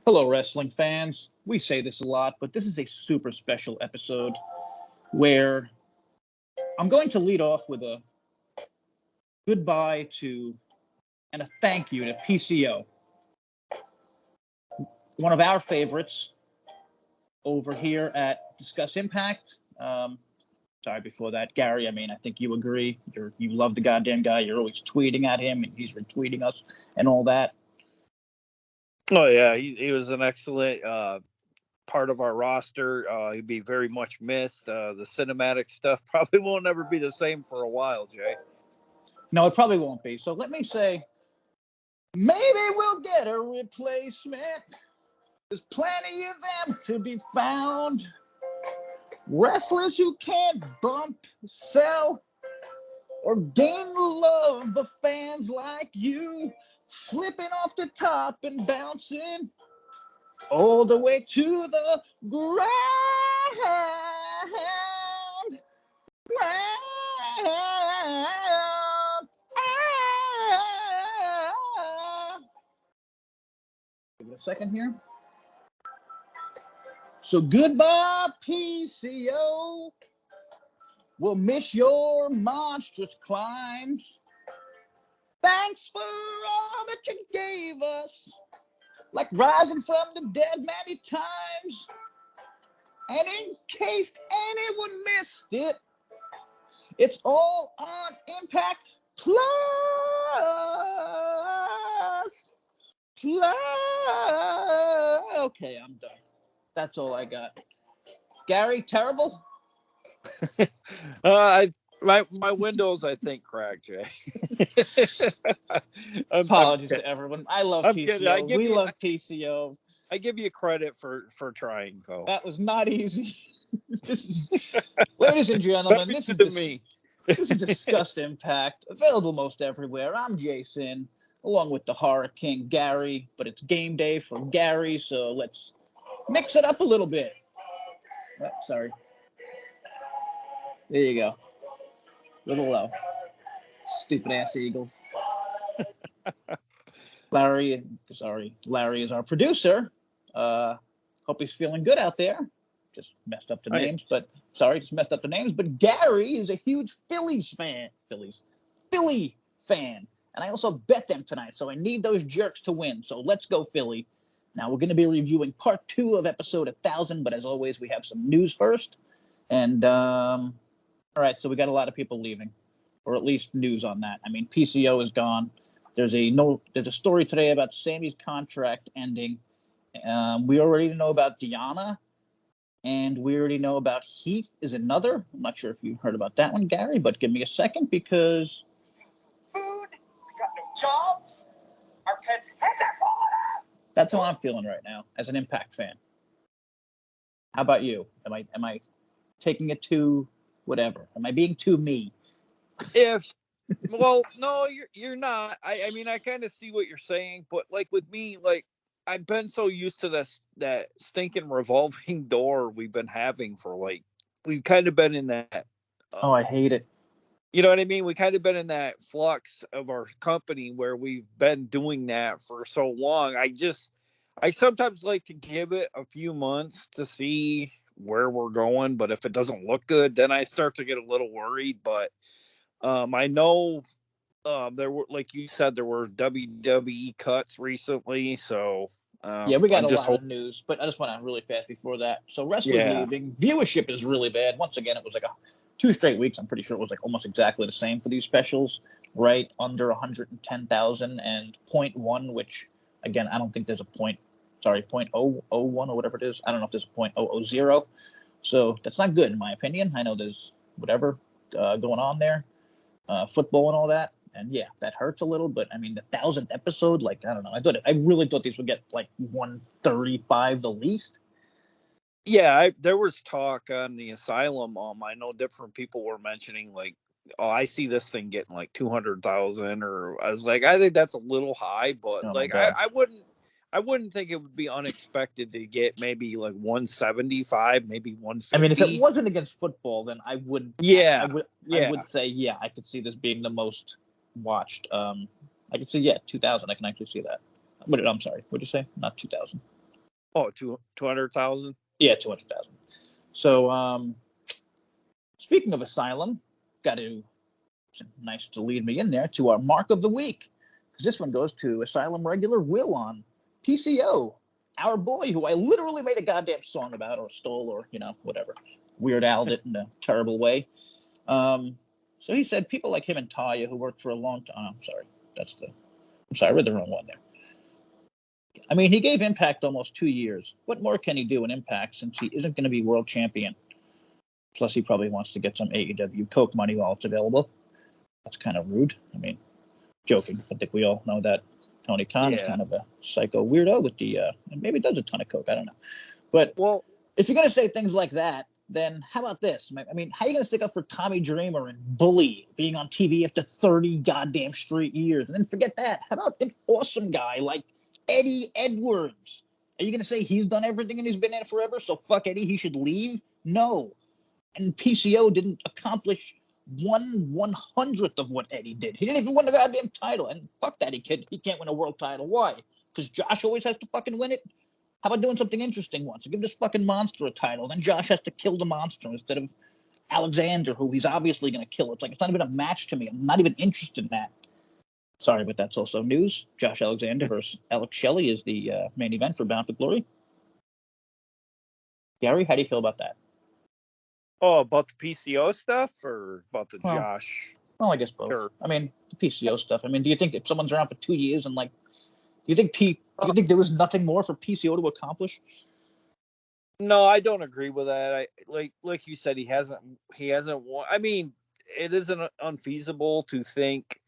Hello, wrestling fans. We say this a lot, but this is a super special episode where I'm going to lead off with a goodbye to and a thank you to PCO, one of our favorites over here at Discuss Impact. Sorry, before that, Gary, I think you agree. You love the goddamn guy. You're always tweeting at him, and he's retweeting us and all that. Oh, yeah, he was an excellent part of our roster. He'd be very much missed. The cinematic stuff probably won't ever be the same for a while, Jay. No, it probably won't be. So let me say, maybe we'll get a replacement. There's plenty of them to be found. Wrestlers who can't bump, sell, or gain the love of fans like you, flipping off the top and bouncing all the way to the ground. Give it a second here. So goodbye, PCO. We'll miss your monstrous climbs. Thanks for all that you gave us, like rising from the dead many times. And in case anyone missed it, it's all on Impact Plus. Okay, I'm done. That's all I got. Gary, terrible? My windows, I think, cracked, Jay. Apologies to everyone. I love PCO. We love PCO. I give you credit for trying, though. That was not easy. Ladies and gentlemen, this is Discussed Impact, available most everywhere. I'm JaySin, along with the Horror King, Gary, but it's game day for Gary, so let's mix it up a little bit. Oh, sorry. There you go. A little low. Stupid ass Eagles. Larry is our producer. Hope he's feeling good out there. Just messed up the names, but Gary is a huge Philly fan. And I also bet them tonight, so I need those jerks to win. So let's go, Philly. Now we're going to be reviewing part 2 of episode 1000, but as always, we have some news first. And all right, so we got a lot of people leaving, or at least news on that. PCO is gone. There's a story today about Sammy's contract ending. We already know about Deanna, and we already know about Heath is another. I'm not sure if you heard about that one, Gary, but give me a second because food, we got no jobs, our pets' heads are falling off. That's how I'm feeling right now as an Impact fan. How about you? Am I taking it too whatever? Am I being too me? No, you're not. I kind of see what you're saying, but like with me, like I've been so used to that stinking revolving door we've been having for we've kind of been in that. I hate it. You know what I mean? We kind of been in that flux of our company where we've been doing that for so long. I sometimes like to give it a few months to see where we're going, but if it doesn't look good, then I start to get a little worried. But I know there were, like you said, there were WWE cuts recently, so yeah, we got a lot of news, but I just want to really fast before that. So wrestlers leaving, viewership is really bad. Once again, it was like 2 straight weeks. I'm pretty sure it was like almost exactly the same for these specials, right? Under 110,000 and 0.1, which again, I don't think there's a 0.001 or whatever it is. I don't know if there's a 0.000. So that's not good in my opinion. I know there's whatever going on there, football and all that. And yeah, that hurts a little, but the 1000th episode, I don't know. I really thought these would get 135 the least. Yeah, there was talk on the Asylum. I know different people were mentioning I see this thing getting 200,000, or I was like, I think that's a little high, but I wouldn't think it would be unexpected to get maybe 175, maybe 150. If it wasn't against football, then I would. Yeah, I would say I could see this being the most watched. I could see 2,000. I can actually see that. I'm sorry. What'd you say? Not 2,000. Oh, 200,000. Yeah, 200,000. So, speaking of Asylum, it's nice to lead me in there to our mark of the week, because this one goes to Asylum regular Will on PCO, our boy who I literally made a goddamn song about, or stole, or whatever, Weird Al'd it in a terrible way. So he said people like him and Taya, who worked for a long time. I'm sorry, I read the wrong one there. I mean, he gave Impact almost 2 years. What more can he do in Impact since he isn't going to be world champion? Plus, he probably wants to get some AEW Coke money while it's available. That's kind of rude. I mean, joking. I think we all know that Tony Khan is kind of a psycho weirdo with and maybe does a ton of Coke. I don't know. But if you're going to say things like that, then how about this? I mean, how are you going to stick up for Tommy Dreamer and Bully being on TV after 30 goddamn straight years? And then forget that. How about an awesome guy like Eddie Edwards? Are you going to say he's done everything and he's been there forever, so fuck Eddie, he should leave? No. And PCO didn't accomplish 1/100th of what Eddie did. He didn't even win the goddamn title. And fuck that, he can't win a world title. Why? Because Josh always has to fucking win it? How about doing something interesting once? Give this fucking monster a title. Then Josh has to kill the monster instead of Alexander, who he's obviously going to kill. It's like, it's not even a match to me. I'm not even interested in that. Sorry, but that's also news. Josh Alexander versus Alex Shelley is the main event for Bound for Glory. Gary, how do you feel about that? Oh, about the PCO stuff or about the Josh? Well, I guess both. Sure. I mean, the PCO stuff. I mean, do you think if someone's around for 2 years and do you think there was nothing more for PCO to accomplish? No, I don't agree with that. I like you said, he hasn't won. I mean, it isn't unfeasible to think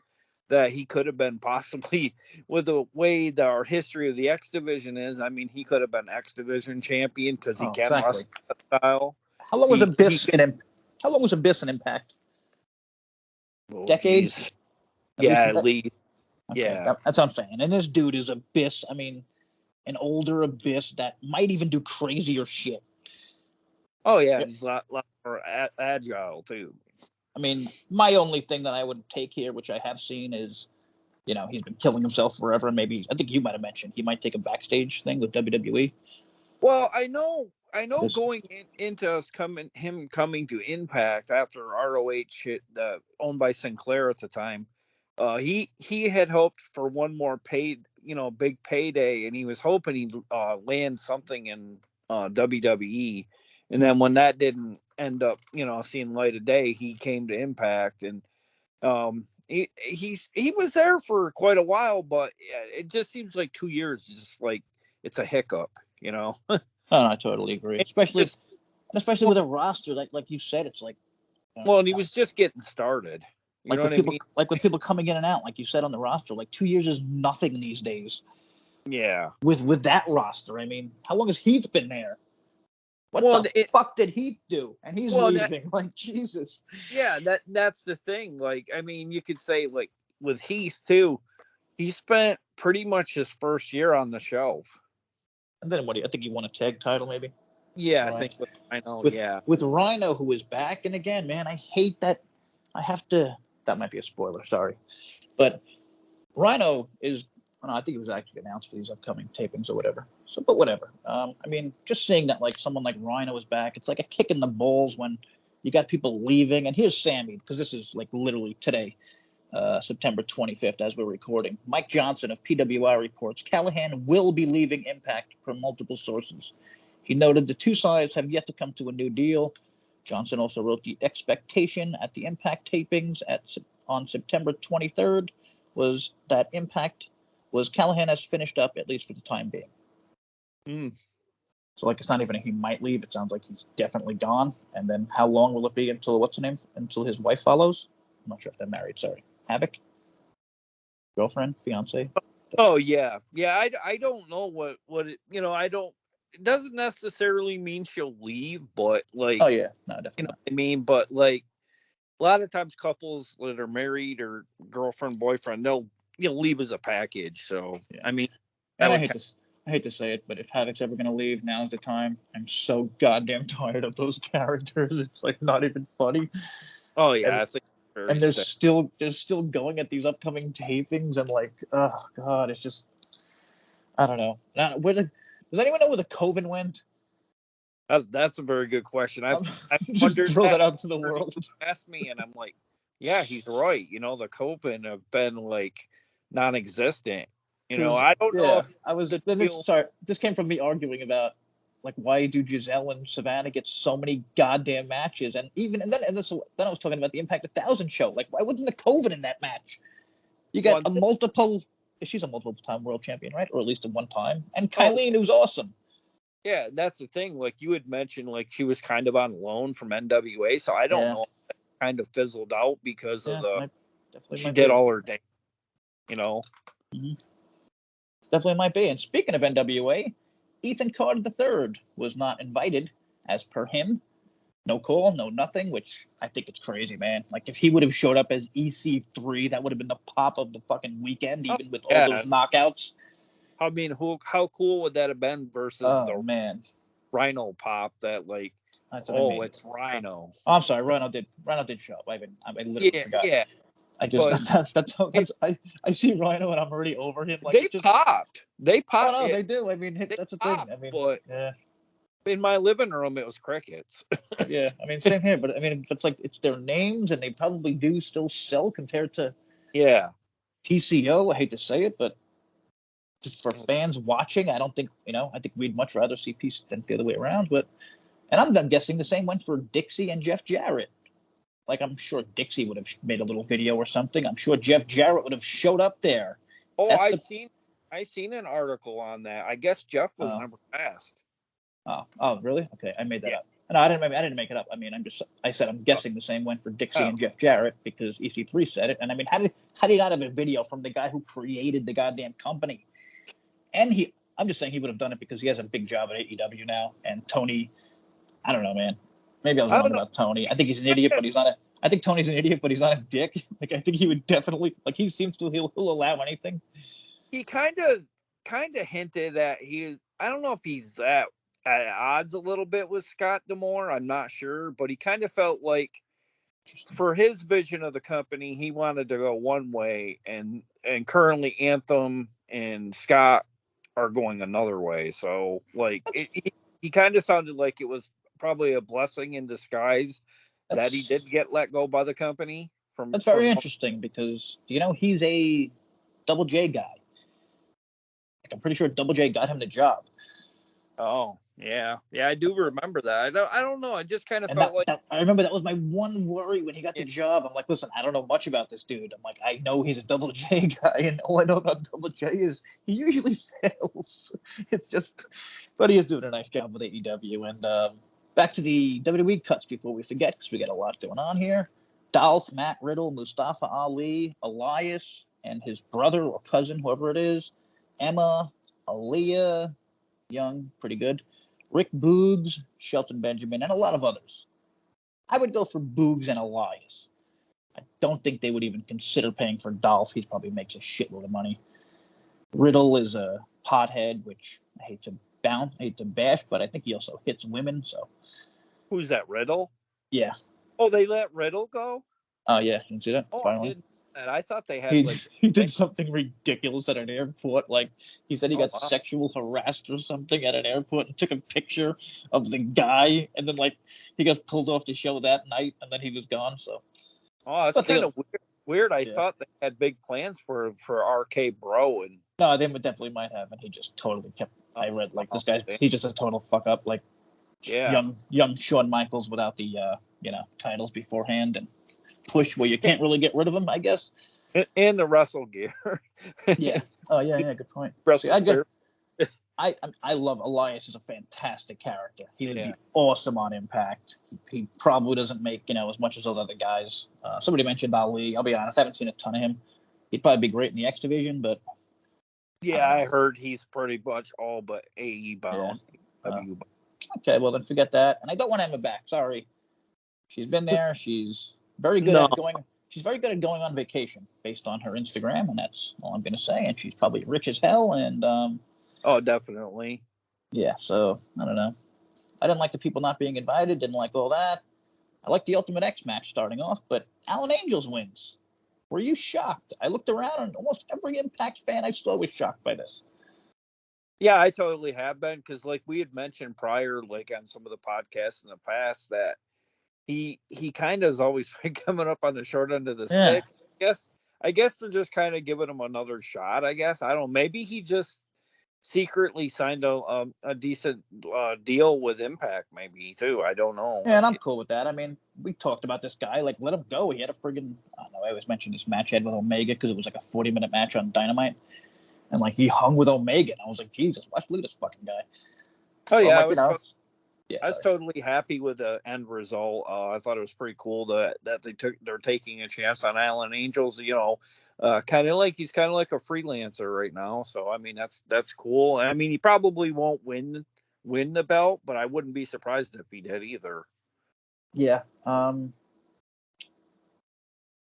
that he could have been possibly, with the way that our history of the X Division is. I mean, he could have been X Division champion because he can wrestle that style. How long was Abyss in Impact? Decades? At least. Okay, yeah. That's what I'm saying. And this dude is Abyss. I mean, an older Abyss that might even do crazier shit. Oh, yeah. He's a lot more agile, too. I mean, my only thing that I would take here, which I have seen, is, he's been killing himself forever. And maybe, I think you might have mentioned, he might take a backstage thing with WWE. Well, I know going into us coming to Impact after ROH shit, owned by Sinclair at the time, he had hoped for one more big payday, and he was hoping he'd land something in WWE. And then when that didn't end up, seeing light of day, he came to Impact, and he was there for quite a while, but it just seems like 2 years is just like it's a hiccup, Oh, no, I totally agree. Especially with a roster like you said, it's like. Well, and he was just getting started. Like with people coming in and out, like you said on the roster, like 2 years is nothing these days. Yeah. With that roster, I mean, how long has Heath been there? What the fuck did Heath do? And he's leaving. Like, Jesus. Yeah, that's the thing. Like, I mean, you could say, like, with Heath too, he spent pretty much his first year on the shelf. And then I think he won a tag title, maybe. Yeah, I think with Rhino. With Rhino, who is back, and again, man, I hate that. That might be a spoiler. Sorry, but Rhino is. I think it was actually announced for these upcoming tapings or whatever. So, but whatever. I mean, just seeing that like someone like Rhino is back, it's like a kick in the balls when you got people leaving. And here's Sammy, because this is like literally today, September 25th, as we're recording. Mike Johnson of PWI reports Callahan will be leaving Impact from multiple sources. He noted the two sides have yet to come to a new deal. Johnson also wrote the expectation at the Impact tapings on September 23rd was that Impact was Callahan has finished up, at least for the time being. So, like, it's not even he might leave. It sounds like he's definitely gone. And then how long will it be until, until his wife follows? I'm not sure if they're married. Sorry. Havoc? Girlfriend? Fiance? Oh, yeah. Yeah, I don't know what it, I don't, it doesn't necessarily mean she'll leave, but, like. Oh, yeah. No, definitely. You know what I mean? But, like, a lot of times couples that are married or girlfriend, boyfriend, they'll leave as a package. So, yeah. I mean, and I hate to say it, but if Havoc's ever going to leave, now's the time. I'm so goddamn tired of those characters. It's like not even funny. Oh yeah, and they're still going at these upcoming tapings, and like, oh god, it's just, I don't know. Does anyone know where the Coven went? That's a very good question. I've just wondered throw that out to the world. Ask me, and I'm like, yeah, he's right. The Coven have been like non-existent. I don't know if I was. deal... Sorry, this came from me arguing about like why do Giselle and Savannah get so many goddamn matches, and then I was talking about the Impact 1000 show. Like, why wasn't the Coven in that match? You got a multiple. She's a multiple-time world champion, right? Or at least at one time. And Kylene, who's awesome. Yeah, that's the thing. Like you had mentioned, like she was kind of on loan from NWA, so I don't know. If that kind of fizzled out because of she did all her day. Mm-hmm. Definitely might be. And speaking of NWA, Ethan Carter III was not invited, as per him. No call, no nothing, which I think it's crazy, man. Like, if he would have showed up as EC3, that would have been the pop of the fucking weekend, even with all those knockouts. I mean, how cool would that have been versus the Rhino pop that, like, it's Rhino. Oh, I'm sorry, Rhino did show up. I literally forgot. Yeah. I just I see Rhino and I'm already over him. Like, they popped. Oh, no, they do. I mean, that's the thing. I mean, but in my living room, it was crickets. Yeah, I mean, same here. But I mean, it's their names, and they probably do still sell compared to TCO. I hate to say it, but just for fans watching, I don't think I think we'd much rather see peace than the other way around. And I'm guessing the same went for Dixie and Jeff Jarrett. Like, I'm sure Dixie would have made a little video or something. I'm sure Jeff Jarrett would have showed up there. Oh, I seen an article on that. I guess Jeff was number fast. Oh, really? Okay, I made that up. No, I didn't make it up. I mean, I said I'm guessing the same went for Dixie and Jeff Jarrett because EC3 said it. And I mean, how did he not have a video from the guy who created the goddamn company? And I'm just saying he would have done it because he has a big job at AEW now. And Tony, I don't know, man. Maybe I was wrong about Tony. I think he's an idiot, but he's not I think Tony's an idiot, but he's not a dick. Like, I think he would definitely, like, he seems to, he'll allow anything. He kind of hinted that I don't know if he's at odds a little bit with Scott D'Amore. I'm not sure, but he kind of felt like for his vision of the company, he wanted to go one way, and currently Anthem and Scott are going another way. So, like, he kind of sounded like it was probably a blessing in disguise that he did get let go by the company. That's very interesting because, he's a Double J guy. Like, I'm pretty sure Double J got him the job. Oh, yeah. Yeah, I do remember that. I don't know. I just kind of felt like... I remember that was my one worry when he got the job. I'm like, listen, I don't know much about this dude. I'm like, I know he's a Double J guy, and all I know about Double J is he usually fails. It's just... But he is doing a nice job with AEW. And back to the WWE cuts before we forget, because we got a lot going on here. Dolph, Matt Riddle, Mustafa Ali, Elias, and his brother or cousin, whoever it is, Emma, Aaliyah, Young, pretty good, Rick Boogs, Shelton Benjamin, and a lot of others. I would go for Boogs and Elias. I don't think they would even consider paying for Dolph. He probably makes a shitload of money. Riddle is a pothead, which I hate to bash, but I think he also hits women. So, who's that, Riddle? Yeah. Oh, they let Riddle go? Oh, yeah. You can see that? Oh, finally. I didn't. And I thought they had he did something ridiculous at an airport. Like, he said he got sexual harassed or something at an airport and took a picture of the guy, and then, like, he got pulled off the show that night, and then he was gone. So, that's kind of weird. I thought they had big plans for RK Bro, and no, they definitely might have, and he just totally kept. I read like this guy. He's just a total fuck up. Like, young Shawn Michaels without the titles beforehand and push where you can't really get rid of him, I guess. And the wrestle gear. Yeah. Oh, yeah. Good point. I love Elias as a fantastic character. He would be awesome on Impact. He probably doesn't make as much as those other guys. Somebody mentioned Ali. I'll be honest, I haven't seen a ton of him. He'd probably be great in the X division, but I heard he's pretty much all but AE bound. Okay, well then forget that. And I don't want Emma back. Sorry, she's been there. She's very good at going. She's very good at going on vacation, based on her Instagram, and that's all I'm going to say. And she's probably rich as hell. And oh, definitely. Yeah. So I don't know. I didn't like the people not being invited. Didn't like all that. I like the Ultimate X match starting off, but Alan Angels wins. Were you shocked? I looked around, and almost every Impact fan I saw was shocked by this. Yeah, I totally have been, because like we had mentioned prior, like on some of the podcasts in the past, that he kind of has always been coming up on the short end of the Yeah. stick. I guess they're just kind of giving him another shot. I guess I don't know. Maybe he just secretly signed a decent deal with Impact, maybe too. I don't know. Yeah, and I'm cool with that. I mean, we talked about this guy. Like, let him go. He had a friggin', I don't know, I always mention this match he had with Omega because it was like a 40-minute match on Dynamite. And, like, he hung with Omega. And I was like, Jesus, look at this fucking guy. Oh, So yeah, I'm like, I was totally happy with the end result. I thought it was pretty cool that they're taking a chance on Alan Angels. Kind of like he's kind of like a freelancer right now. So I mean that's cool. I mean he probably won't win the belt, but I wouldn't be surprised if he did either. Yeah.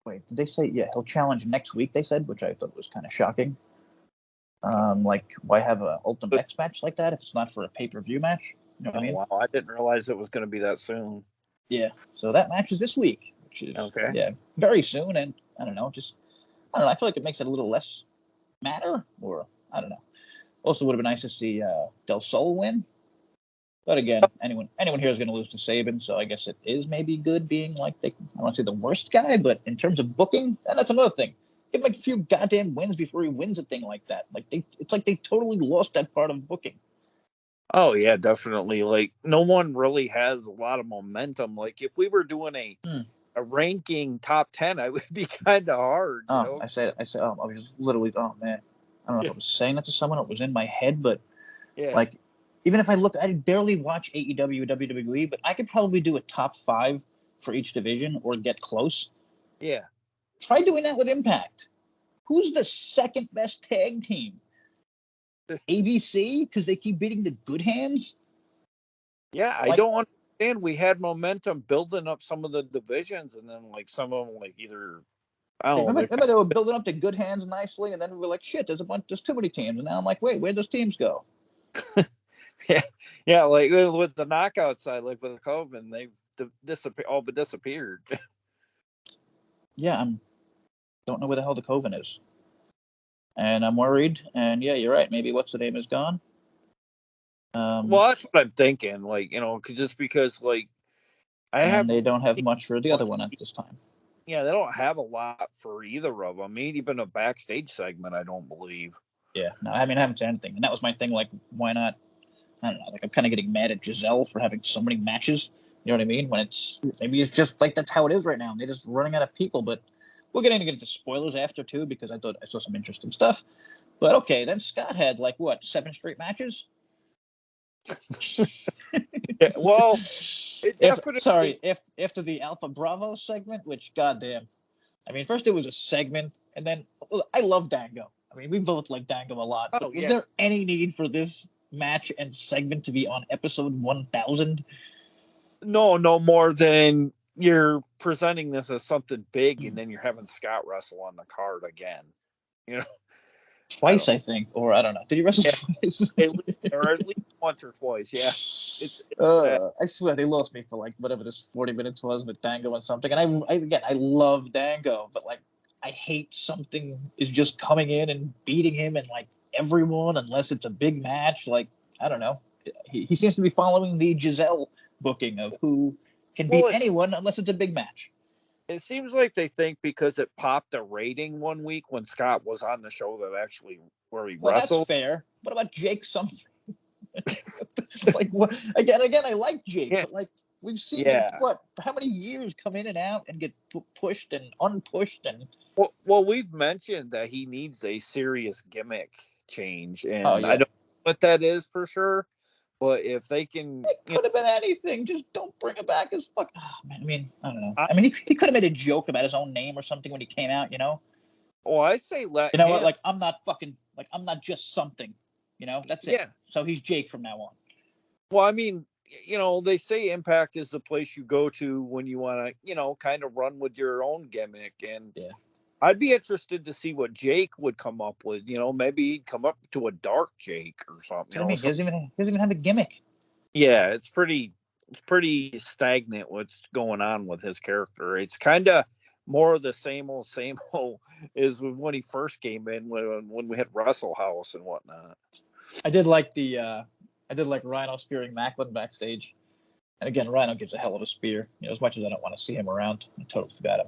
Wait, did they say? Yeah, he'll challenge next week. They said, which I thought was kind of shocking. Like, why have an Ultimate X match like that if it's not for a pay-per-view match? You know what I mean? Wow, I didn't realize it was going to be that soon. Yeah. So that match is this week, which is very soon. And I don't know, I feel like it makes it a little less matter, or I don't know. Also, would have been nice to see Del Sol win, but again, anyone here is going to lose to Saban, so I guess it is maybe good being like I don't want to say the worst guy, but in terms of booking, that's another thing. Give him like a few goddamn wins before he wins a thing like that. Like it's like they totally lost that part of booking. Oh yeah, definitely. Like no one really has a lot of momentum. Like if we were doing a ranking top 10, I would be kind of hard. You know? I said, I was literally, oh man, I don't know if I was saying that to someone or it was in my head, but like, even if I look, I barely watch AEW, WWE, but I could probably do a top 5 for each division or get close. Yeah. Try doing that with Impact. Who's the second best tag team? ABC, because they keep beating the good hands. Yeah, I don't understand. We had momentum building up some of the divisions, and then like some of them, like either I don't know. Remember they were building up the good hands nicely, and then we were like, shit, there's too many teams, and now I'm like, wait, where'd those teams go? yeah, like with the knockout side, like with the Coven, they've disappeared. Yeah, don't know where the hell the Coven is, and I'm worried. And yeah, you're right. Maybe what's the name is gone. Well, that's what I'm thinking. Like just because like they don't have much for the other one at this time. Yeah, they don't have a lot for either of them. I mean, even a backstage segment, I don't believe. Yeah, no, I mean, I haven't seen anything, and that was my thing. Like, why not? I don't know. Like, I'm kind of getting mad at Giselle for having so many matches. You know what I mean? When maybe it's just like that's how it is right now. They're just running out of people. But we're getting to get into spoilers after too, because I thought I saw some interesting stuff. But okay, then Scott had like what 7 straight matches. Yeah, well, after the Alpha Bravo segment, which goddamn, I mean, first it was a segment, and then I love Dango. I mean, we both like Dango a lot. But was there any need for this match and segment to be on episode 1000? No more than you're presenting this as something big, and then you're having Scott wrestle on the card again. You know, twice, I think, or I don't know. Did he wrestle twice? or at least once or twice? Yeah. I swear they lost me for like whatever this 40 minutes was with Dango and something. And I love Dango, but like I hate something is just coming in and beating him and like everyone unless it's a big match. Like I don't know. He seems to be following the Giselle booking of who can beat anyone unless it's a big match. It seems like they think because it popped a rating one week when Scott was on the show that actually where he wrestled. That's fair. What about Jake something? Like what? Again, I like Jake, but like we've seen him, how many years come in and out and get pushed and unpushed and. Well, we've mentioned that he needs a serious gimmick change, and I don't know what that is for sure. But if they can, it could have been anything. Just don't bring it back as fuck. Oh, man, I mean, I don't know. I mean, he could have made a joke about his own name or something when he came out. You know. Oh, I say let. You know what? Like I'm not fucking. Like I'm not just something. You know. That's it. Yeah. So he's Jake from now on. Well, I mean, they say Impact is the place you go to when you want to, kind of run with your own gimmick. And I'd be interested to see what Jake would come up with. Maybe he'd come up to a dark Jake or something. I mean, he doesn't even have a gimmick. Yeah, it's pretty stagnant what's going on with his character. It's kind of more of the same old as when he first came in when we had Russell House and whatnot. I did like Rhino spearing Macklin backstage. And again, Rhino gives a hell of a spear. As much as I don't want to see him around, I totally forgot him.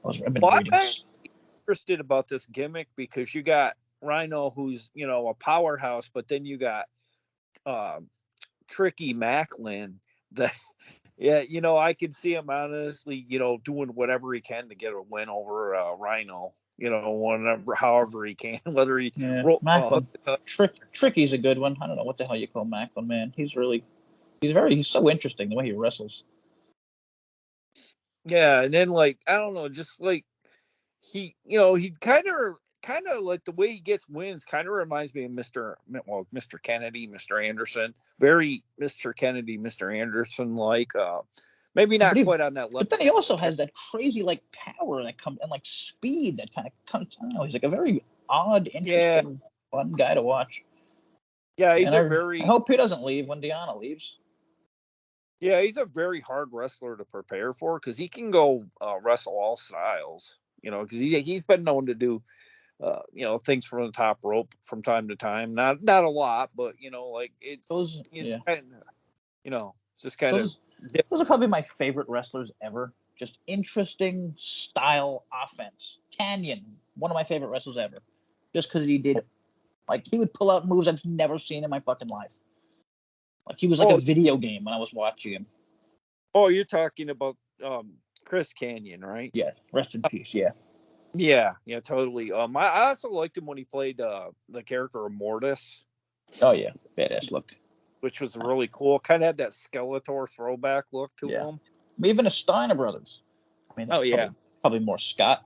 I've been reading. I'm interested about this gimmick because you got Rhino, who's a powerhouse, but then you got Tricky Macklin. I could see him honestly, doing whatever he can to get a win over Rhino. However he can, whether he Macklin. Tricky's a good one. I don't know what the hell you call Macklin, man. He's so interesting the way he wrestles. Yeah, and then I don't know, just he kind of like the way he gets wins kind of reminds me of Mr. Kennedy, Mr. Anderson, very Mr. Kennedy, Mr. Anderson maybe not quite on that level. But then he also has that crazy power that comes and speed that kind of comes. I don't know. He's a very odd, interesting, fun guy to watch. Yeah, I hope he doesn't leave when Deanna leaves. Yeah, he's a very hard wrestler to prepare for because he can go wrestle all styles. Because he's been known to do things from the top rope from time to time. Not a lot, but it's just kind of. Those are probably my favorite wrestlers ever. Just interesting style offense. Canyon, one of my favorite wrestlers ever. Just because he did, he would pull out moves I've never seen in my fucking life. He was a video game when I was watching him. Oh, you're talking about Chris Canyon, right? Yeah, rest in peace. Yeah. Yeah, totally. I also liked him when he played the character of Mortis. Oh yeah, badass look. Which was really cool. Kind of had that Skeletor throwback look to him. Even the Steiner brothers. Probably more Scott.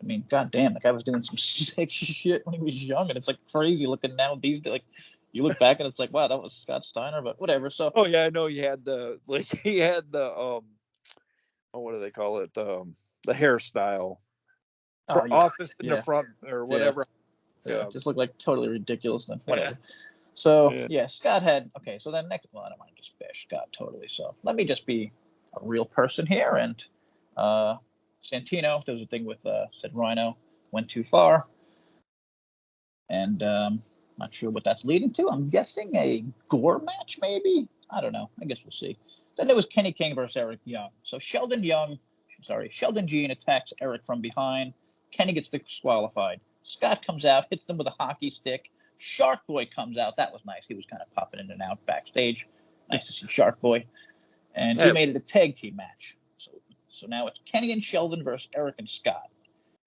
I mean, goddamn, the guy was doing some sick shit when he was young, and it's crazy looking now. These you look back and it's wow, that was Scott Steiner, but whatever. So. Oh yeah, I know he had the what do they call it? The hairstyle. Office in the front or whatever. Yeah, just looked totally ridiculous. Then whatever. So Scott had so then next. Well, I don't want to just bash Scott totally. So let me just be a real person here. And Santino, there was a thing with said Rhino went too far, and not sure what that's leading to. I'm guessing a gore match, maybe. I don't know. I guess we'll see. Then there was Kenny King versus Eric Young. So Sheldon Jean attacks Eric from behind. Kenny gets disqualified. Scott comes out, hits them with a hockey stick. Shark Boy comes out. That was nice. He was kind of popping in and out backstage. Nice to see Shark Boy. And he made it a tag team match. So now it's Kenny and Sheldon versus Eric and Scott.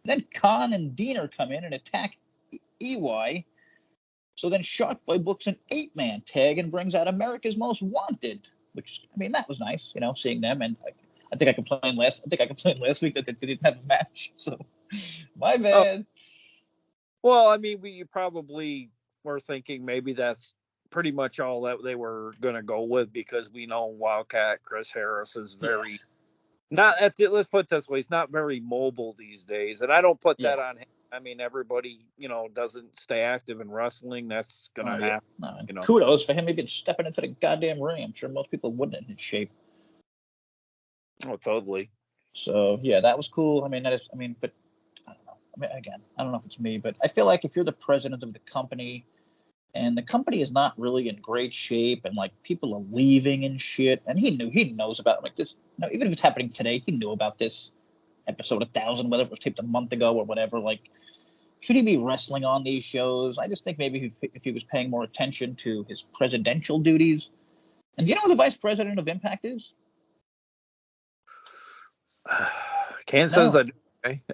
Then Khan and Diener come in and attack EY. So then Shark Boy books an 8-man tag and brings out America's Most Wanted, which, that was nice, seeing them. And I think I complained last week that they didn't have a match. So my bad. Well, we probably were thinking maybe that's pretty much all that they were going to go with because we know Wildcat Chris Harris is very let's put it this way, he's not very mobile these days, and I don't put that on him. Everybody doesn't stay active in wrestling. That's going to happen. No, kudos for him even stepping into the goddamn ring. I'm sure most people wouldn't in his shape. Oh, totally. So that was cool. But I don't know. Again, I don't know if it's me, but I feel like if you're the president of the company and the company is not really in great shape and people are leaving and shit, and he knows about this. Even if it's happening today, he knew about this episode 1000, whether it was taped a month ago or whatever. Should he be wrestling on these shows? I just think maybe if he was paying more attention to his presidential duties. And do you know who the vice president of Impact is? Can't say that.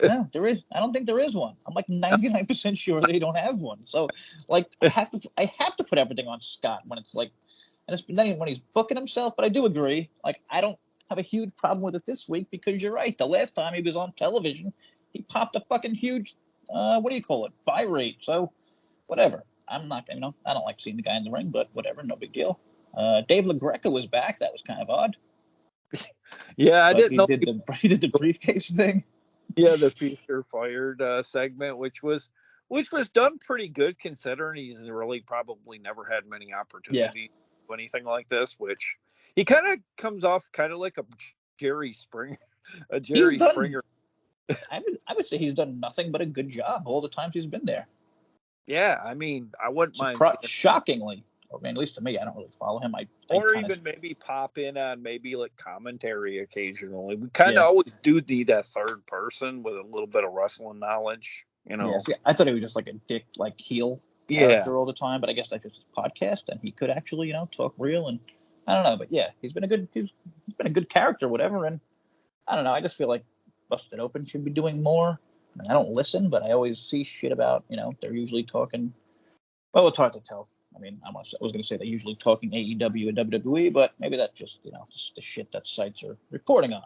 No, there is. I don't think there is one. I'm 99% sure they don't have one. So I have to put everything on Scott when it's and it's then when he's booking himself. But I do agree. I don't have a huge problem with it this week because you're right. The last time he was on television, he popped a fucking huge what do you call it? Buy rate. So whatever. I'm not I don't like seeing the guy in the ring, but whatever, no big deal. Dave LaGreca was back. That was kind of odd. Yeah, I didn't know he did the briefcase thing. Yeah, the Feast or Fired segment, which was done pretty good considering he's really probably never had many opportunities to anything like this. Which he kind of comes off kind of like a Jerry Springer. I would say he's done nothing but a good job all the times he's been there. Yeah, I mean, I wouldn't mind. Shockingly, I mean, at least to me, I don't really follow him. Or even maybe pop in on maybe like commentary occasionally. We kind of always do need that third person with a little bit of wrestling knowledge, you know. Yeah, see, I thought he was just like a dick, like heel character all the time, but I guess that's just his podcast, and he could actually, you know, talk real. And I don't know, but yeah, he's been a good character, whatever. And I don't know, I just feel like Busted Open should be doing more. I mean, I don't listen, but I always see shit about, you know, they're usually talking. Well, it's hard to tell. I mean, I was going to say they're usually talking AEW and WWE, but maybe that's just, you know, just the shit that sites are reporting on.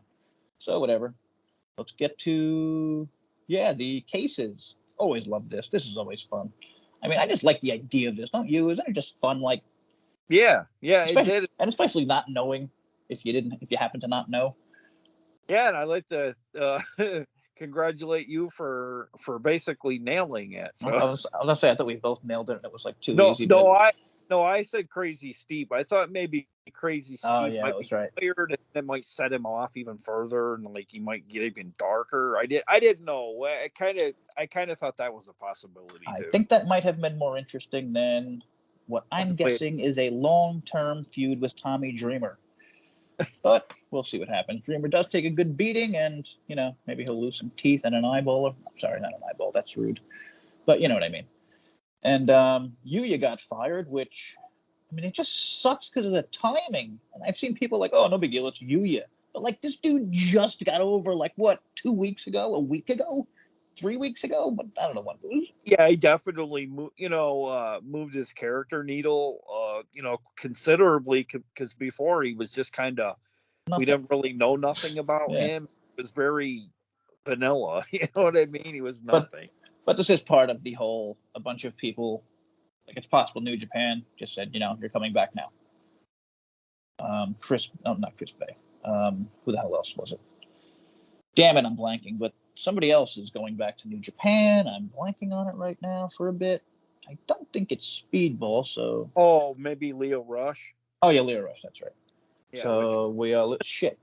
So whatever. Let's get to, the cases. Always love this. This is always fun. I mean, I just like the idea of this, don't you? Isn't it just fun? Like, it did, and especially not knowing if you happen to not know. Yeah, and I like to congratulate you for basically nailing it. So. I was gonna say I thought we both nailed it, and it was like too easy. I said Crazy Steve. I thought maybe Crazy Steve might was be right. Cleared, and that might set him off even further, and like he might get even darker. I didn't know. I kind of thought that was a possibility too. I think that might have been more interesting than what I'm guessing is a long-term feud with Tommy Dreamer. But we'll see what happens. Dreamer does take a good beating, and, you know, maybe he'll lose some teeth and an eyeball. Sorry, not an eyeball. That's rude. But you know what I mean. And Yuya got fired, which, I mean, it just sucks because of the timing. And I've seen people like, oh, no big deal, it's Yuya. But, like, this dude just got over, like, what, 2 weeks ago? A week ago? 3 weeks ago? But I don't know when it was. Yeah, he definitely, moved his character needle, considerably, because before he was just kind of, we didn't really know nothing about him. It was very vanilla. You know what I mean? He was nothing. But this is part of the whole, a bunch of people, like, it's possible New Japan just said, you know, you're coming back now. Not Chris Bay. Who the hell else was it? Damn it, I'm blanking. But somebody else is going back to New Japan. I'm blanking on it right now for a bit. I don't think it's Speedball, so... Oh, maybe Leo Rush? Oh, yeah, Leo Rush, that's right. Yeah, so shit.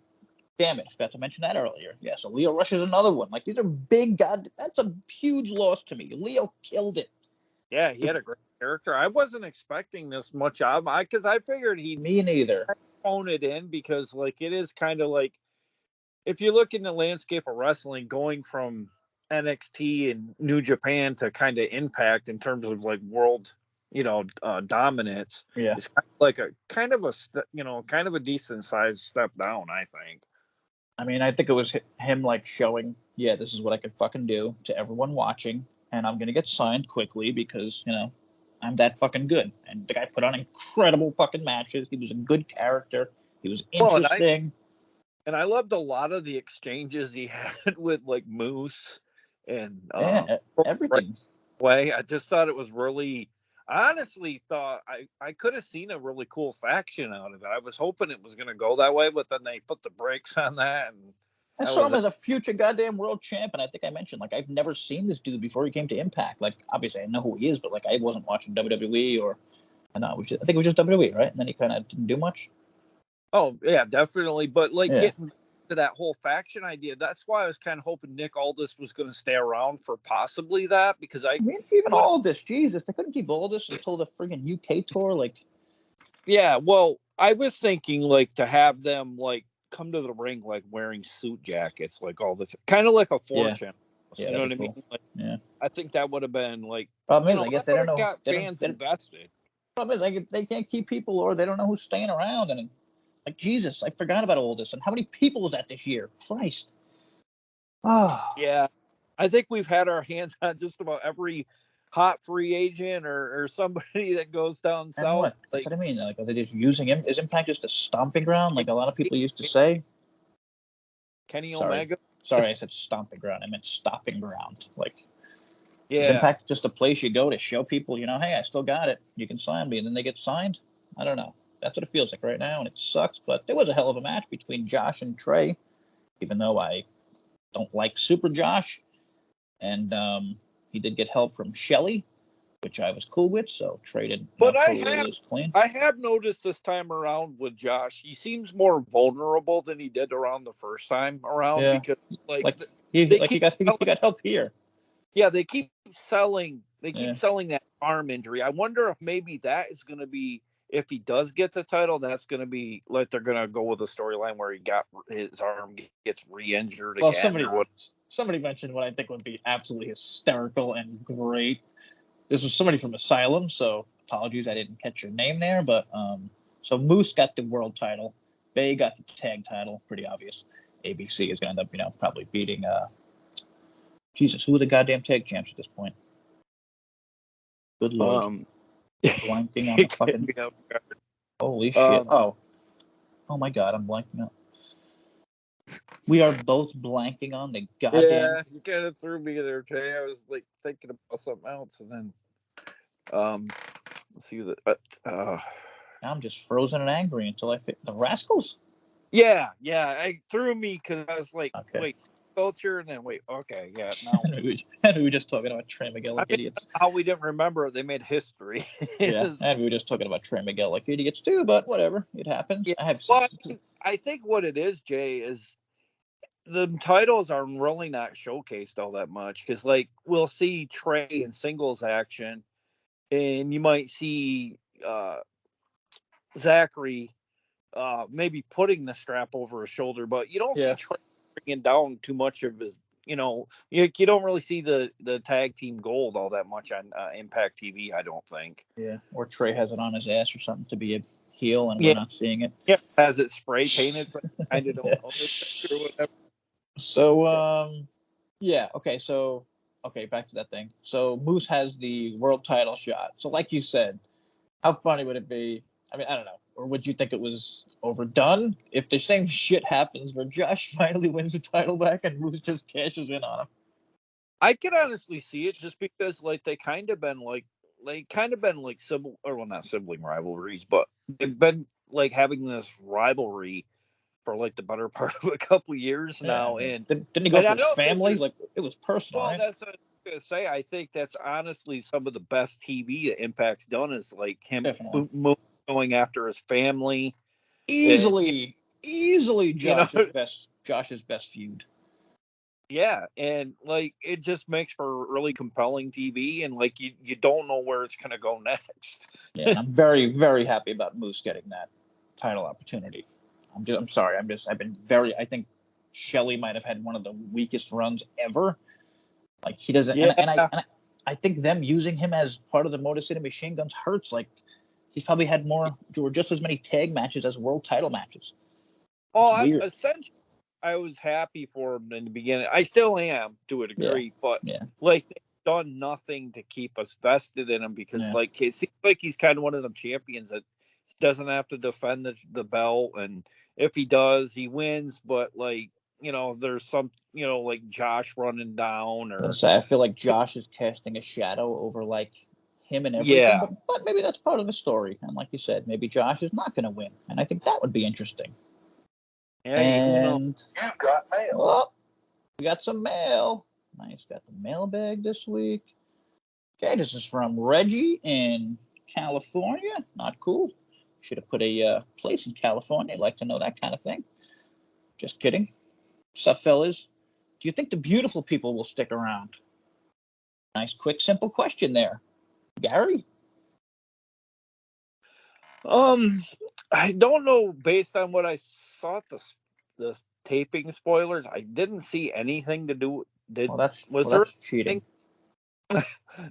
Damn it, I forgot to mention that earlier. Yeah, so Leo Rush is another one. Like, these are big that's a huge loss to me. Leo killed it. Yeah, he had a great character. I wasn't expecting this much out of him, because I figured Me neither. Phone it in, because, like, it is kind of like, if you look in the landscape of wrestling, going from NXT and New Japan to kind of Impact in terms of, like, world, dominance, it's kind of a decent sized step down, I think. I mean, I think it was him, like, showing, this is what I can fucking do to everyone watching, and I'm going to get signed quickly because, I'm that fucking good. And the guy put on incredible fucking matches. He was a good character. He was interesting. And I loved a lot of the exchanges he had with, like, Moose and everything. I just thought it was really... I honestly thought I could have seen a really cool faction out of it. I was hoping it was going to go that way, but then they put the brakes on that. And I saw him as a future goddamn world champ, and I think I mentioned, like, I've never seen this dude before he came to Impact. Like, obviously I know who he is, but, like, I wasn't watching WWE or... I think it was just WWE, right? And then he kind of didn't do much. Oh, yeah, definitely. But, like, getting to that whole faction idea, that's why I was kind of hoping Nick Aldis was going to stay around for possibly that, because I mean, even Aldis, Jesus, they couldn't keep Aldis until the friggin' UK tour, like. Yeah, well, I was thinking, like, to have them, like, come to the ring, like, wearing suit jackets, like, all the kind of like a fortune. You know what I mean? Like, I think that would have been, like, problem is, I guess they don't know. Got fans invested. Problem is, like, they can't keep people, or they don't know who's staying around, and. Like, Jesus, I forgot about all this. And how many people was that this year? Christ. Oh. Yeah. I think we've had our hands on just about every hot free agent or somebody that goes down south. What? That's what I mean. Like, are they just using him? Is Impact just a stomping ground, like a lot of people used to say? Kenny Omega? Sorry, I said stomping ground. I meant stopping ground. Like, is Impact just a place you go to show people, hey, I still got it. You can sign me. And then they get signed? I don't know. That's what it feels like right now, and it sucks. But there was a hell of a match between Josh and Trey, even though I don't like Super Josh. And he did get help from Shelly, which I was cool with, so Trey didn't lose clean. I have noticed this time around with Josh, he seems more vulnerable than he did around the first time around, because he got help here. Yeah, they keep selling They keep selling that arm injury. I wonder if maybe that is going to be, if he does get the title, that's going to be like they're going to go with a storyline where he got his arm gets re-injured again. Somebody mentioned what I think would be absolutely hysterical and great. This was somebody from Asylum, so apologies I didn't catch your name there. But so Moose got the world title, Bay got the tag title, pretty obvious. ABC is going to end up, probably beating. Jesus, who are the goddamn tag champs at this point? Good lord. Blanking on the fucking. Holy shit. Oh my god, I'm blanking out. We are both blanking on the goddamn. Yeah, you kind of threw me there, Jay. I was like thinking about something else, and then let's see I'm just frozen and angry until I fit the Rascals. Yeah, I threw me because I was like, wait, culture, and then wait, okay, yeah, no. And we were just talking about Trey Miguel like idiots. How we didn't remember they made history. Yeah, and we were just talking about Trey Miguel like idiots too, but whatever, it happens. Yeah. I think what it is, Jay, is the titles are really not showcased all that much because, like, we'll see Trey in singles action, and you might see Zachary maybe putting the strap over his shoulder, but you don't see Trey bringing down too much of his, you don't really see the tag team gold all that much on Impact TV, I don't think. Yeah, or Trey has it on his ass or something to be a heel and we're not seeing it. Yeah, has it spray painted, but I don't know or whatever. So, back to that thing. So Moose has the world title shot. So like you said, how funny would it be? I mean, I don't know. Or would you think it was overdone if the same shit happens where Josh finally wins the title back and Moose just cashes in on him? I could honestly see it just because, like, they kind of been like not sibling rivalries, but they've been like having this rivalry for like the better part of a couple years now. And didn't he go for his family? Like, it was personal. Well, that's what I was gonna say. I think that's honestly some of the best TV that Impact's done is like him going after his family. Easily Josh's best feud. Yeah, and like it just makes for really compelling TV, and like you don't know where it's gonna go next. Yeah, I'm very, very happy about Moose getting that title opportunity. I'm sorry. I think Shelley might have had one of the weakest runs ever. Like, he doesn't, and I think them using him as part of the Motor City Machine Guns hurts. Like, he's probably had more or just as many tag matches as world title matches. Essentially, I was happy for him in the beginning. I still am to a degree, but like they've done nothing to keep us vested in him because like it seems like he's kind of one of them champions that doesn't have to defend the belt, and if he does, he wins. But like, there's some, like Josh running down, or I feel like Josh is casting a shadow over like him and everything. Yeah, but maybe that's part of the story. And like you said, maybe Josh is not going to win, and I think that would be interesting. Yeah, and you got mail. Oh, we got some mail. Nice, got the mailbag this week. Okay, this is from Reggie in California. Not cool. Should have put a place in California. I'd like to know that kind of thing. Just kidding. What's up, fellas? Do you think the beautiful people will stick around? Nice, quick, simple question there. Gary? I don't know. Based on what I saw, the taping spoilers, I didn't see anything to do. That's cheating.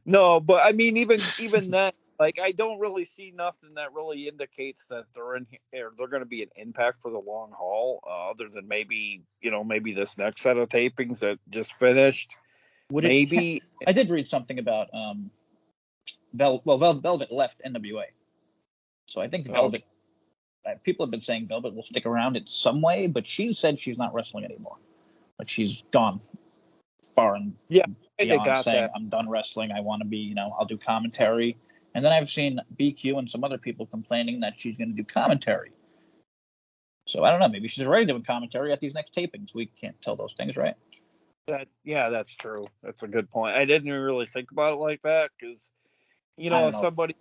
No, but I mean, even then, like, I don't really see nothing that really indicates that they're in here. They're going to be an Impact for the long haul, other than maybe this next set of tapings that just finished. I did read something about Velvet left NWA, so I think Velvet. People have been saying Velvet will stick around in some way, but she said she's not wrestling anymore. Like, she's gone far and beyond saying, I'm done wrestling. I want to be, I'll do commentary. And then I've seen BQ and some other people complaining that she's going to do commentary. So I don't know. Maybe she's already doing commentary at these next tapings. We can't tell those things, right? That's true. That's a good point. I didn't really think about it like that because, somebody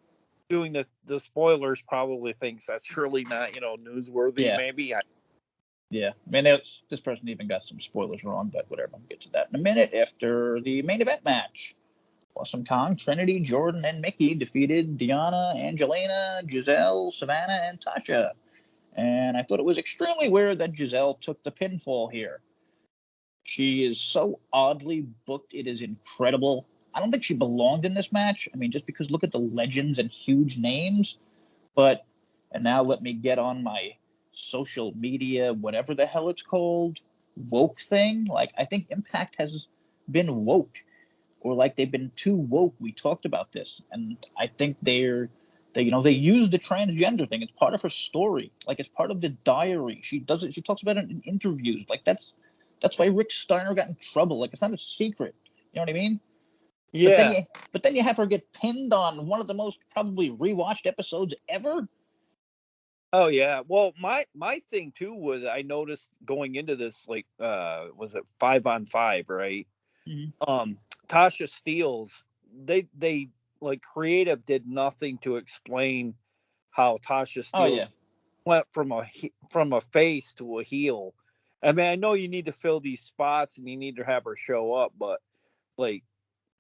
doing the spoilers probably thinks that's really not, newsworthy. Maybe. I mean, this person even got some spoilers wrong, but whatever. I'll get to that in a minute after the main event match. Awesome Kong, Trinity, Jordan, and Mickey defeated Deanna, Angelina, Giselle, Savannah, and Tasha. And I thought it was extremely weird that Giselle took the pinfall here. She is so oddly booked. It is incredible. I don't think she belonged in this match. I mean, just because look at the legends and huge names. But, and now let me get on my social media, whatever the hell it's called, woke thing. Like, I think Impact has been woke, or like they've been too woke. We talked about this. And I think they use the transgender thing. It's part of her story. Like, it's part of the diary. She talks about it in interviews. Like, that's why Rick Steiner got in trouble. Like, it's not a secret. You know what I mean? Yeah. But then you have her get pinned on one of the most probably rewatched episodes ever. Oh yeah. Well, my thing too was I noticed going into this, like, was it 5-on-5, right? Mm-hmm. Tasha Steelz, they like creative did nothing to explain how Tasha Steelz went from a face to a heel. I mean, I know you need to fill these spots and you need to have her show up, but like,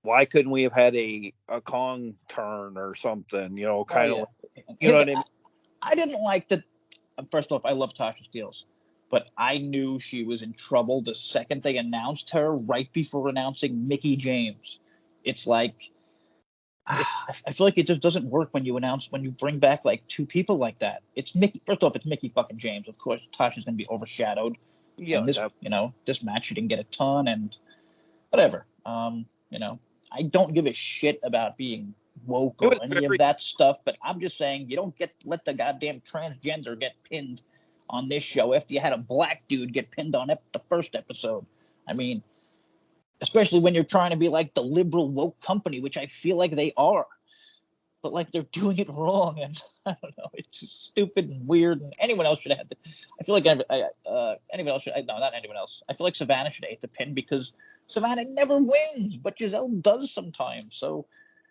why couldn't we have had a Kong turn or something? You know, kind of like, you know what I mean? I didn't like that. First off, I love Tasha Steelz, but I knew she was in trouble the second they announced her, right before announcing Mickey James. It's like, I feel like it just doesn't work when you bring back like two people like that. It's Mickey. First off, it's Mickey fucking James. Of course, Tasha's going to be overshadowed. Yeah, and this match she didn't get a ton, and whatever. I don't give a shit about being woke or any of that stuff, but I'm just saying you don't let the goddamn transgender get pinned on this show after you had a black dude get pinned on the first episode. I mean, especially when you're trying to be like the liberal woke company, which I feel like they are, but like they're doing it wrong, and I don't know, it's just stupid and weird. And anyone else should have had I feel like anyone else should. No, not anyone else. I feel like Savannah should have hit the pin because Savannah never wins, but Giselle does sometimes. So,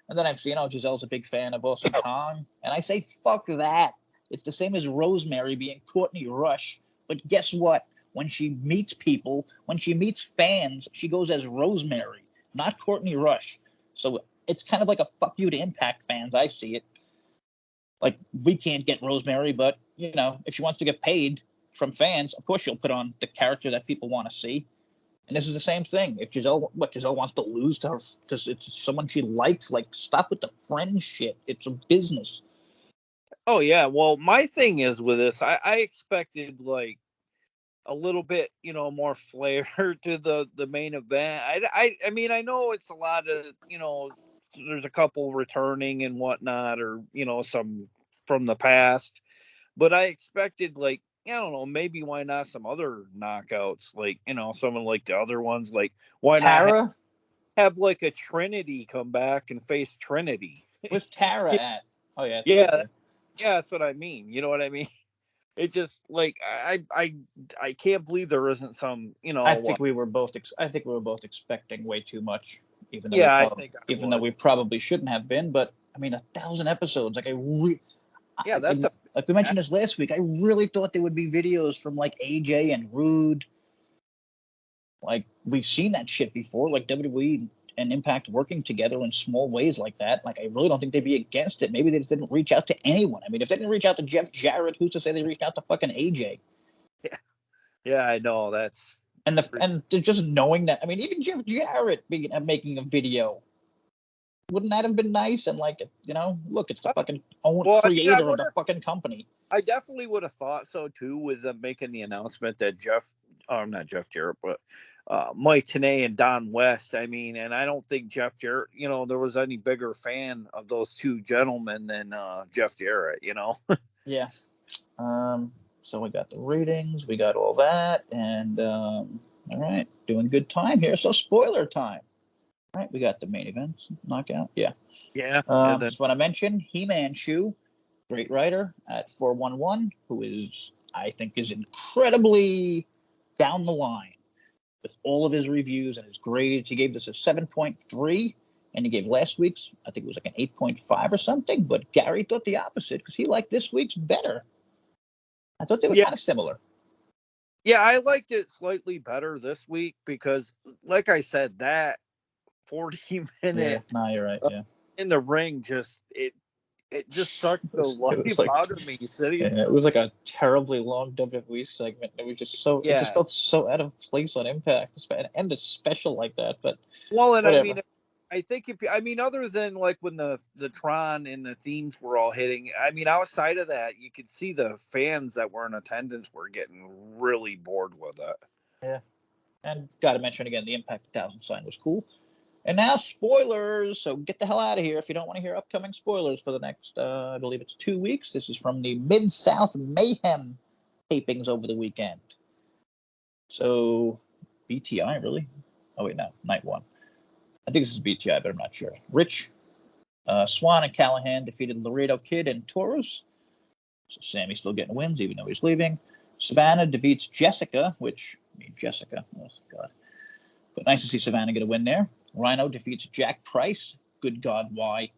and then I've seen Giselle's a big fan of Awesome Kong, and I say fuck that. It's the same as Rosemary being Courtney Rush, but guess what? When she meets people, when she meets fans, she goes as Rosemary, not Courtney Rush. So it's kind of like a fuck you to Impact fans. I see it. Like, we can't get Rosemary, but if she wants to get paid from fans, of course she'll put on the character that people want to see. And this is the same thing. If Giselle wants to lose to her because it's someone she likes, like, stop with the friend shit. It's a business. Oh yeah. Well, my thing is with this, I expected like a little bit, more flair to the main event. I mean, I know it's a lot of, there's a couple returning and whatnot, or, some from the past, but I expected, like, I don't know, maybe why not some other knockouts, like, someone like the other ones, like, why Tara? not have like a Trinity come back and face Trinity? Where's Tara at? Oh yeah. Yeah, that's what I mean. You know what I mean? It just, like, I can't believe there isn't some, I think we were both expecting way too much, even though we probably shouldn't have been. But I mean, 1,000 episodes. Like, like we mentioned this last week. I really thought there would be videos from like AJ and Rude. Like, we've seen that shit before, like WWE and Impact working together in small ways like that. Like, I really don't think they'd be against it. Maybe they just didn't reach out to anyone. I mean, if they didn't reach out to Jeff Jarrett, who's to say they reached out to fucking AJ? Yeah, I know. That's and just knowing that. I mean, even Jeff Jarrett making a video, wouldn't that have been nice? And like, look, it's the fucking creator of the fucking company. I definitely would have thought so too, with them making the announcement that not Jeff Jarrett, but Mike Tenay and Don West. I mean, and I don't think Jeff Jarrett, there was any bigger fan of those two gentlemen than Jeff Jarrett. Yeah. So we got the ratings, we got all that, and all right, doing good time here. So spoiler time. All right, we got the main event knockout. Yeah. Just want to mention He-Man Shu, great writer at 411, who I think is incredibly down the line with all of his reviews and his grades. He gave this a 7.3, and he gave last week's, I think it was like an 8.5 or something. But Gary thought the opposite because he liked this week's better. I thought they were kind of similar. Yeah, I liked it slightly better this week because, like I said, that 40 Yeah, minutes no, you're right. Yeah. in the ring, it just sucked the life out of me sitting. Yeah, it was like a terribly long WWE segment. It was just so. It just felt so out of place on Impact, and a special like that. But well, and whatever. I mean, I think other than like when the Tron and the themes were all hitting, I mean, outside of that, you could see the fans that were in attendance were getting really bored with it. Yeah, and got to mention again, the Impact 1000 sign was cool. And now spoilers, so get the hell out of here if you don't want to hear upcoming spoilers for the next, I believe it's 2 weeks. This is from the Mid-South Mayhem tapings over the weekend. So, BTI, really? Oh, wait, no, night one. I think this is BTI, but I'm not sure. Rich, Swan, and Callahan defeated Laredo Kid and Taurus. So Sammy's still getting wins, even though he's leaving. Savannah defeats Jessica, Jessica, oh, God. But nice to see Savannah get a win there. Rhino defeats Jack Price. Good God, why?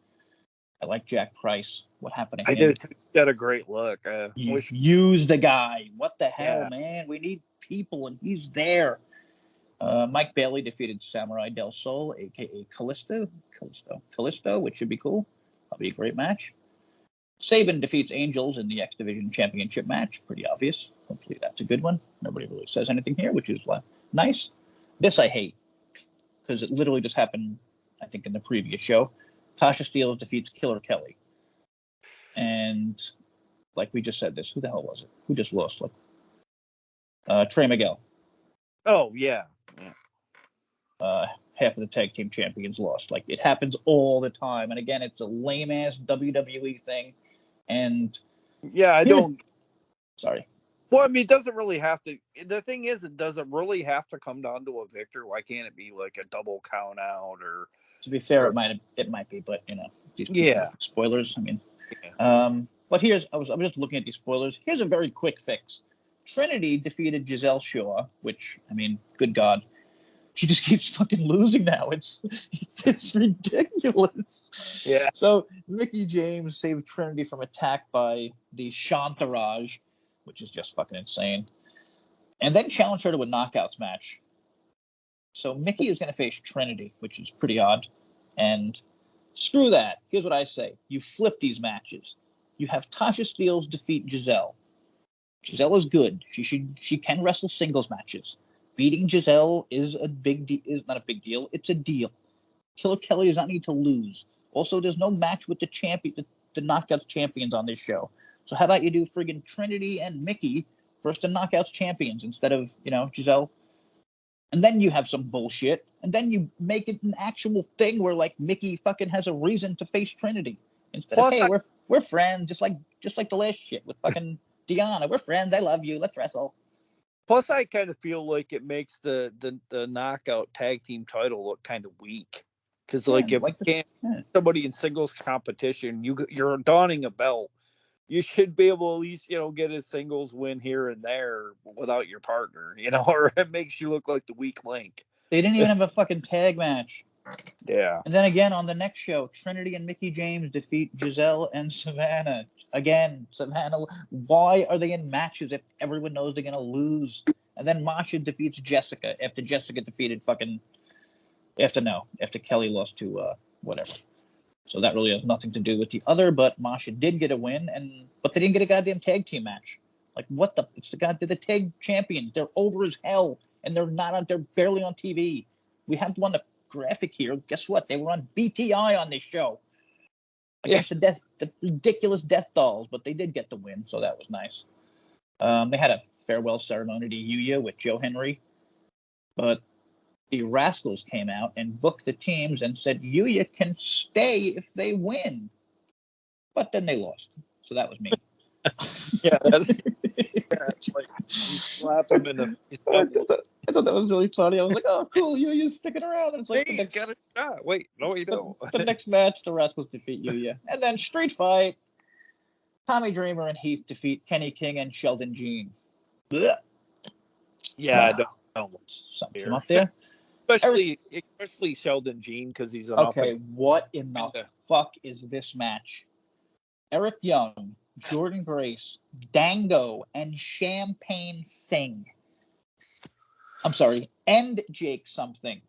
I like Jack Price. What happened to him? I did too. He had a great look. Use the guy. What the hell, man? We need people, and he's there. Mike Bailey defeated Samurai Del Sol, a.k.a. Callisto, which should be cool. That'll be a great match. Sabin defeats Angels in the X Division Championship match. Pretty obvious. Hopefully that's a good one. Nobody really says anything here, which is nice. This I hate, because it literally just happened, I think, in the previous show. Tasha Steelz defeats Killer Kelly. And, like we just said this, who the hell was it? Who just lost? Trey Miguel. Oh, yeah. Half of the tag team champions lost. Like, it happens all the time. And again, it's a lame-ass WWE thing. And... yeah, I don't... Sorry. Well, I mean, it doesn't really have to. The thing is, it doesn't really have to come down to a victor. Why can't it be like a double count out? Or to be fair, it might be, but spoilers. I mean, but I was just looking at these spoilers. Here's a very quick fix. Trinity defeated Giselle Shaw, which, I mean, good God, she just keeps fucking losing now. It's ridiculous. Yeah. So Mickie James saved Trinity from attack by the Chantarage, which is just fucking insane, and then challenged her to a knockouts match. So Mickie is going to face Trinity, which is pretty odd. And screw that. Here's what I say. You flip these matches. You have Tasha Steelz defeat Giselle. Giselle is good. She can wrestle singles matches. Beating Giselle is not a big deal. It's a deal. Killer Kelly does not need to lose. Also, there's no match with the knockouts champions on this show. So how about you do friggin' Trinity and Mickie versus the knockouts champions instead of, Giselle? And then you have some bullshit. And then you make it an actual thing where, like, Mickie fucking has a reason to face Trinity. Instead of, hey, we're friends, just like the last shit with fucking Deanna. We're friends. I love you. Let's wrestle. Plus, I kind of feel like it makes the knockout tag team title look kind of weak. Because, somebody in singles competition, you're donning a belt. You should be able to at least, get a singles win here and there without your partner, or it makes you look like the weak link. They didn't even have a fucking tag match. Yeah. And then again, on the next show, Trinity and Mickie James defeat Giselle and Savannah. Again, Savannah, why are they in matches if everyone knows they're going to lose? And then Masha defeats Jessica after Jessica defeated after Kelly lost to whatever. So that really has nothing to do with the other, but Masha did get a win, but they didn't get a goddamn tag team match. Like, what the? It's they're the tag champions. They're over as hell, and they're barely on TV. We have one the graphic here. Guess what? They were on BTI on this show against the ridiculous Death Dolls, but they did get the win, so that was nice. They had a farewell ceremony to Yuya with Joe Henry, but the Rascals came out and booked the teams and said Yuya can stay if they win. But then they lost. So that was me. Yeah, that's like you slap him in the face. I thought that was really funny. I was like, oh, cool, Yuya's sticking around. And it's like, he's got a shot. Wait, no, you don't. The next match, the Rascals defeat Yuya. And then Street Fight, Tommy Dreamer and Heath defeat Kenny King and Sheldon Jean. Blech. Yeah, I don't. Something came up there. Especially Sheldon Jean, because he's an what in the fuck is this match? Eric Young, Jordan Grace, Dango, and Champagne Singh. I'm sorry, and Jake something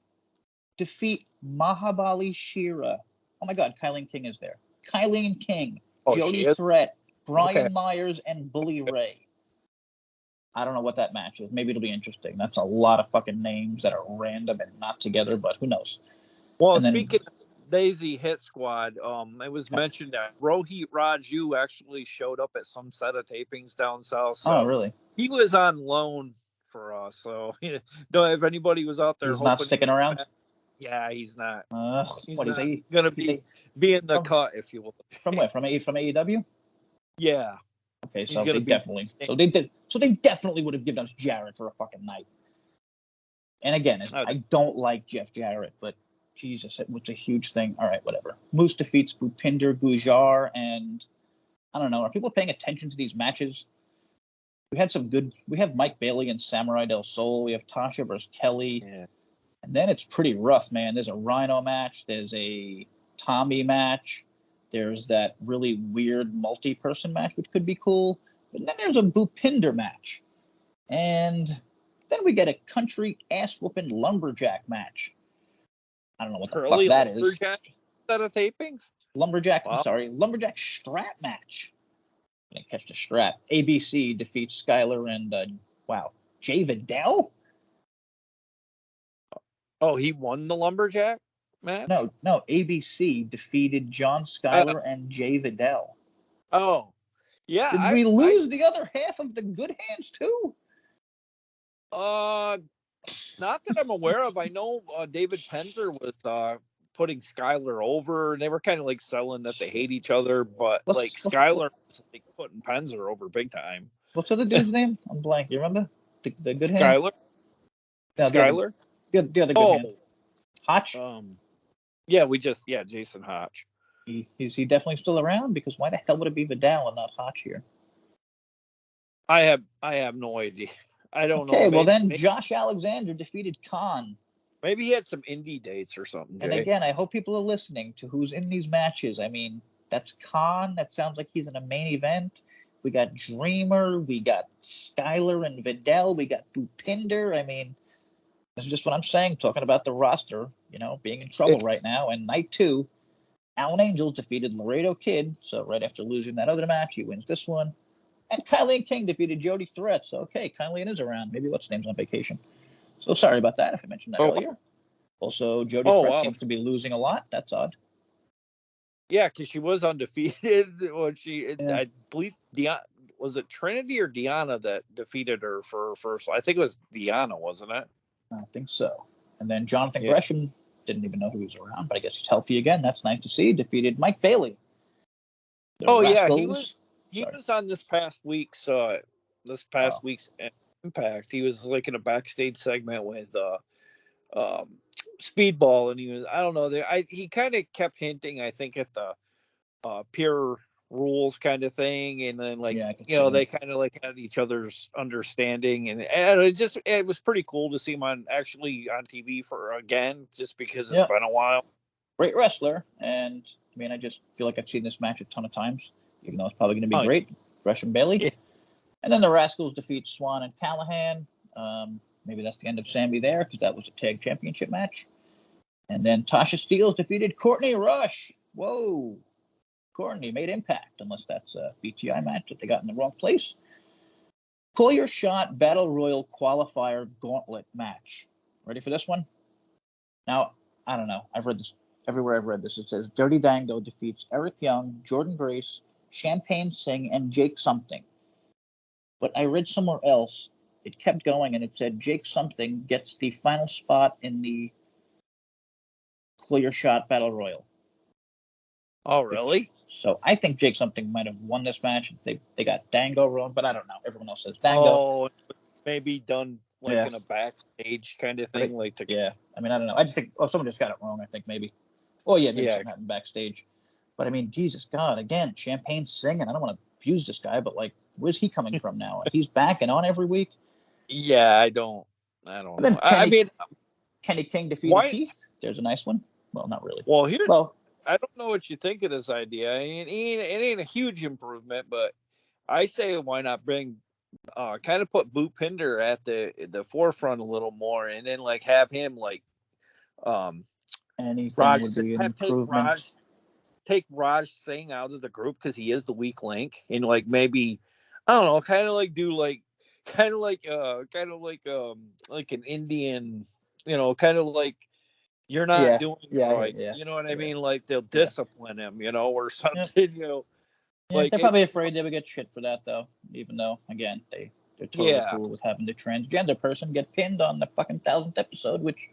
defeat Mahabali Shira. Oh my God, Kylie King is there. Kylie King, Jody she is? Threat, Brian Okay. Myers, and Bully Ray. I don't know what that match is. Maybe it'll be interesting. That's a lot of fucking names that are random and not together, but who knows? Well, And then, speaking of Daisy Hit Squad, it was mentioned that Rohit Raju actually showed up at some set of tapings down south. So oh, really? he was on loan for us. So don't if anybody was out there He's hoping not sticking around? yeah, he's not. He's What not is he? gonna be in the cut, if you will. From where? From AEW? Yeah. Okay, He's so gonna they be definitely they definitely would have given us Jarrett for a fucking night. And again, I don't like Jeff Jarrett, but Jesus, it was a huge thing. All right, whatever. Moose defeats Bhupinder Gujar, and I don't know. Are people paying attention to these matches? We have Mike Bailey and Samurai Del Sol. We have Tasha versus Kelly. Yeah. And then it's pretty rough, man. There's a Rhino match. There's a Tommy match. There's that really weird multi-person match, which could be cool. But then there's a Bhupinder match. And then we get a country ass-whooping lumberjack match. I don't know what the fuck that is. Lumberjack set of tapings? Lumberjack, wow. I'm sorry. Lumberjack strap match. I didn't catch the strap. ABC defeats Skyler and, Jay Vidal? Oh, he won the Lumberjack match? No. ABC defeated John Skyler and Jay Vidal. Oh, yeah. Did we lose the other half of the good hands too? Not that I'm aware of. I know David Penzer was putting Skyler over, and they were kind of like selling that they hate each other, but Skyler was like putting Penzer over big time. What's the other dude's name? I'm blank. You remember the good hand? Skyler. No, Skyler. The other good hand. Hotch. Jason Hotch. Is he definitely still around? Because why the hell would it be Vidal and not Hotch here? I have no idea. I don't know. Okay, well then Josh Alexander defeated Khan. Maybe he had some indie dates or something. Jay. And again, I hope people are listening to who's in these matches. I mean, that's Khan. That sounds like he's in a main event. We got Dreamer. We got Skyler and Vidal. We got Bhupinder. I mean, this is just what I'm saying, talking about the roster, being in trouble right now. And night 2, Alan Angels defeated Laredo Kid. So right after losing that other match, he wins this one. And Kylie King defeated Jody Threat. So, okay, Kylie is around. Maybe what's name's on vacation. So sorry about that if I mentioned that earlier. Also, Jody Threat seems to be losing a lot. That's odd. Yeah, because she was undefeated. I believe, was it Trinity or Deanna that defeated her for her first? I think it was Deanna, wasn't it? I think so. And then Jonathan Gresham, didn't even know who was around, but I guess he's healthy again. That's nice to see. Defeated Mike Bailey. Rascals. He was on this past week's Impact. He was like in a backstage segment with Speedball, and he was, I don't know, he kind of kept hinting, I think, at the pure rules kind of thing, and then they kind of like had each other's understanding, and it was pretty cool to see him on TV again, just because it's been a while. Great wrestler, and I mean, I just feel like I've seen this match a ton of times, even though it's probably going to be great. Gresham Bailey. Yeah. And then the Rascals defeat Swan and Callahan. Maybe that's the end of Sammy there, because that was a tag championship match. And then Tasha Steelz defeated Courtney Rush. Whoa. Courtney made Impact, unless that's a BTI match that they got in the wrong place. Pull Your Shot Battle Royal Qualifier Gauntlet match. Ready for this one? Now, I don't know. I've read this. Everywhere I've read this, it says Dirty Dango defeats Eric Young, Jordan Grace, Champagne Singh, and Jake Something. But I read somewhere else, it kept going, and it said Jake Something gets the final spot in the Clear Shot Battle Royal. Oh, really? So I think Jake Something might have won this match. They got Dango wrong, but I don't know. Everyone else says Dango. Oh, maybe done in a backstage kind of thing. I mean, I don't know. I just think, someone just got it wrong, I think, maybe. Oh, yeah, maybe something happened backstage. But I mean, Jesus God, again, Champagne Singing. I don't want to abuse this guy, but where's he coming from now? He's back and on every week. Yeah, I don't know. Kenny King defeated Heath. There's a nice one. Well, not really. Well, I don't know what you think of this idea. It ain't a huge improvement, but I say why not bring, kind of put Bhupinder at the forefront a little more, and then have him Anything would be an improvement. Take Raj Singh out of the group because he is the weak link, and like maybe I don't know, kind of like do like like an Indian, kind of like you're not doing it right. You know what I mean? Like they'll discipline him, or something. Yeah, like they're probably afraid they would get shit for that, though. Even though, again, they're totally cool with having the transgender person get pinned on the fucking 1000th episode, which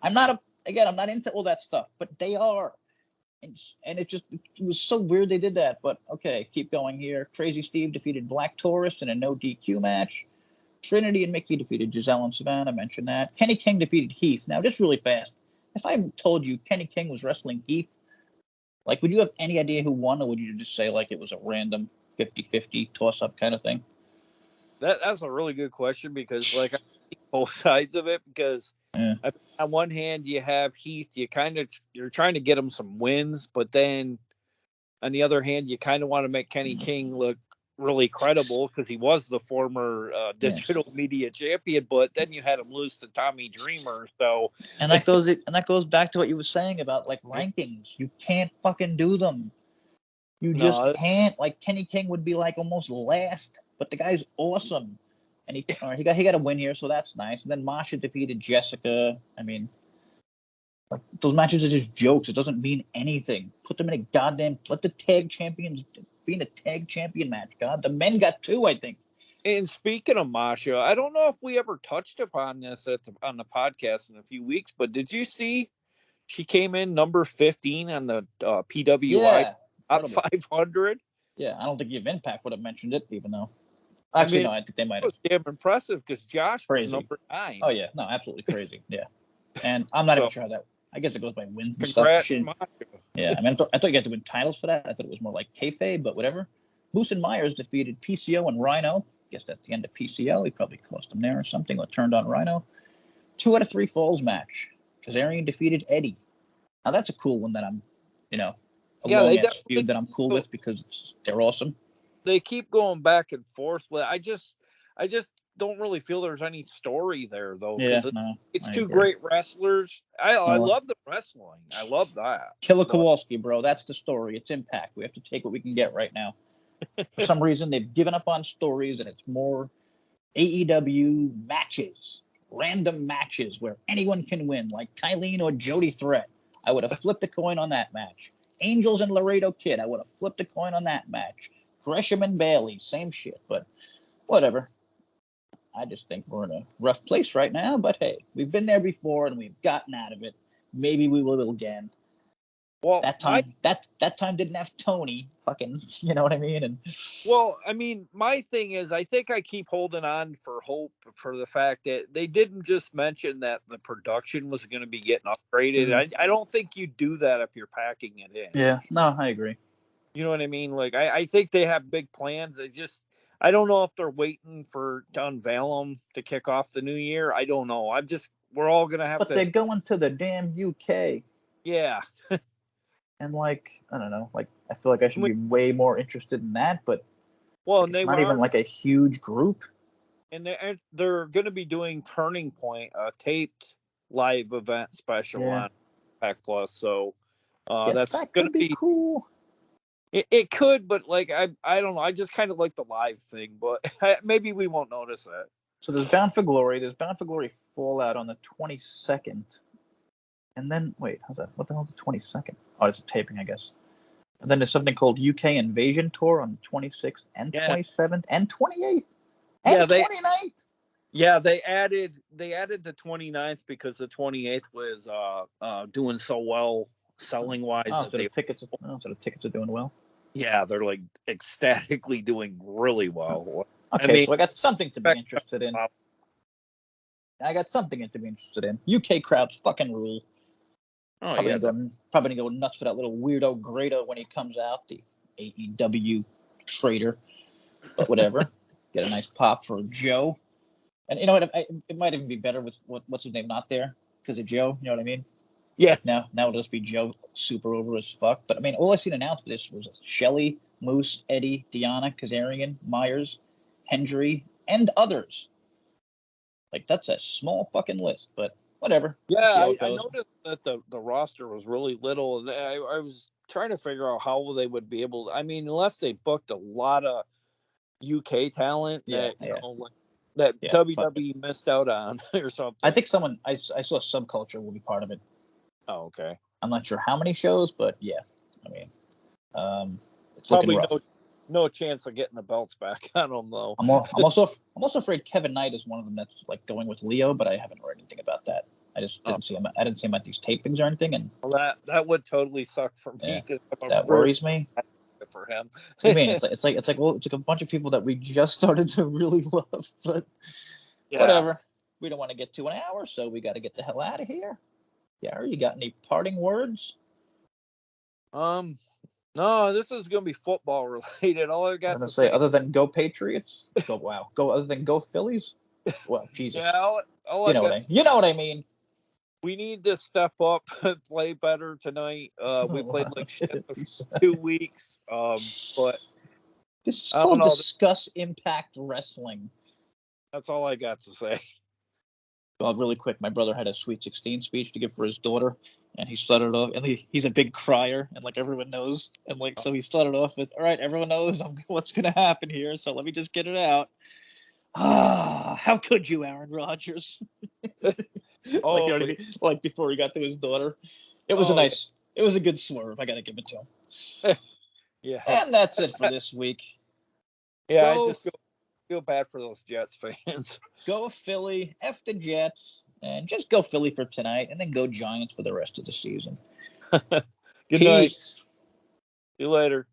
I'm not into all that stuff, but they are. And it was so weird they did that. But okay, keep going here. Crazy Steve defeated Black Taurus in a no DQ match. Trinity and Mickey defeated Giselle and Savannah. I mentioned that. Kenny King defeated Heath. Now, just really fast, if I told you Kenny King was wrestling Heath, like, would you have any idea who won, or would you just say, like, it was a random 50-50 toss-up kind of thing? That's a really good question because, like, I see both sides of it because on one hand, you have Heath, you're trying to get him some wins, but then on the other hand, you kind of want to make Kenny King look really credible because he was the former digital media champion, but then you had him lose to Tommy Dreamer. So and that goes back to what you were saying about like rankings. You can't fucking do them. You just can't. Like Kenny King would be like almost last, but the guy's awesome, and he got a win here, so that's nice. And then Masha defeated Jessica. I mean, like those matches are just jokes. It doesn't mean anything. Put them in a goddamn. Let the tag champions be in a tag champion match. God, the men got 2, I think. And speaking of Masha, I don't know if we ever touched upon this on the podcast in a few weeks, but did you see she came in number 15 on the PWI top 500? Yeah, I don't think You've Impact would have mentioned it, even though. Actually, no, I think they might have. It was damn impressive because Josh was number 9. Oh, yeah. No, absolutely crazy. Yeah. And I'm not even sure how that. I guess it goes by wins and congrats, stuff. Yeah, I mean, I thought you had to win titles for that. I thought it was more like kayfabe, but whatever. Moose and Myers defeated PCO and Rhino. Guess that's the end of PCO. He probably cost him there or something, or turned on Rhino. 2 out of 3 falls match. Kazarian defeated Eddie. Now that's a cool one that I'm, a long-ass feud that I'm cool with because they're awesome. They keep going back and forth. But I just don't really feel there's any story there though. Yeah, it's 2 great wrestlers. I love the wrestling. I love that. Killer Kowalski, bro. That's the story. It's Impact. We have to take what we can get right now. For some reason, they've given up on stories, and it's more AEW matches, random matches where anyone can win, like Kylene or Jody Threat. I would have flipped a coin on that match. Angels and Laredo Kid. I would have flipped a coin on that match. Gresham and Bailey, same shit, but whatever. I just think we're in a rough place right now, but hey, we've been there before and we've gotten out of it. Maybe we will again. Well, that time didn't have Tony. Fucking, you know what I mean? And well, I mean, my thing is, I think I keep holding on for hope for the fact that they didn't just mention that the production was going to be getting upgraded. Mm-hmm. I don't think you do that if you're packing it in. Yeah, no, I agree. You know what I mean? Like, I think they have big plans. I don't know if they're waiting to unveil them to kick off the new year. I don't know. We're all going to have to. But they're going to the damn UK. Yeah. And like, I don't know, like I feel like I should be way more interested in that, but it's not even like a huge group. And they're going to be doing Turning Point, a taped live event special on Pack Plus. So that's going to be cool. It could, but like I don't know. I just kind of like the live thing, but maybe we won't notice that. So there's Bound for Glory. There's Bound for Glory Fallout on the 22nd. And then, wait, how's that? What the hell's the 22nd? Oh, it's a taping, I guess. And then there's something called UK Invasion Tour on the 26th and 27th and 28th and 29th. Yeah, they added the 29th because the 28th was doing so well selling wise. So the tickets are doing well. Yeah, they're like ecstatically doing really well. Okay, so I got something to be interested in. UK crowds fucking rule. Oh, probably gonna go nuts for that little weirdo Grado when he comes out, the AEW traitor. But whatever, get a nice pop for Joe. And you know what? It might even be better with what's his name not there because of Joe. You know what I mean? Yeah. Now it'll just be Joe super over as fuck. But I mean, all I seen announced for this was Shelley, Moose, Eddie, Deanna, Kazarian, Myers, Hendry, and others. Like that's a small fucking list, but whatever. Yeah, I noticed that the roster was really little, and I was trying to figure out how they would be able. I mean, unless they booked a lot of UK talent that that WWE missed out on or something. I think I saw Subculture will be part of it. Oh, okay. I'm not sure how many shows, but yeah, I mean, it's probably looking rough. No chance of getting the belts back on them though. I'm also afraid Kevin Knight is one of them that's like going with Leo, but I haven't heard anything about that. I just didn't see him. I didn't see him at these tapings or anything, and well, that would totally suck for me. Yeah, that worries me. For him. I mean, it's like a bunch of people that we just started to really love, but whatever. We don't want to get to an hour, so we got to get the hell out of here. Yeah, you got any parting words? No, this is going to be football related. All I got to say, other than go Patriots, other than go Phillies. Well, Jesus. Yeah, you know what I mean. We need to step up and play better tonight. We played like shit for 2 weeks. But this is called Discuss Impact Wrestling. That's all I got to say. Well, really quick, my brother had a Sweet 16 speech to give for his daughter, and he started off, and he's a big crier, and like everyone knows, and like so he started off with, "All right, everyone knows what's going to happen here, so let me just get it out." How could you, Aaron Rodgers? Like before he got to his daughter, it was it was a good swerve. I got to give it to him. Yeah, and that's it for this week. Yeah, I just feel bad for those Jets fans. Go Philly, F the Jets, and just go Philly for tonight, and then go Giants for the rest of the season. Good night. See you later.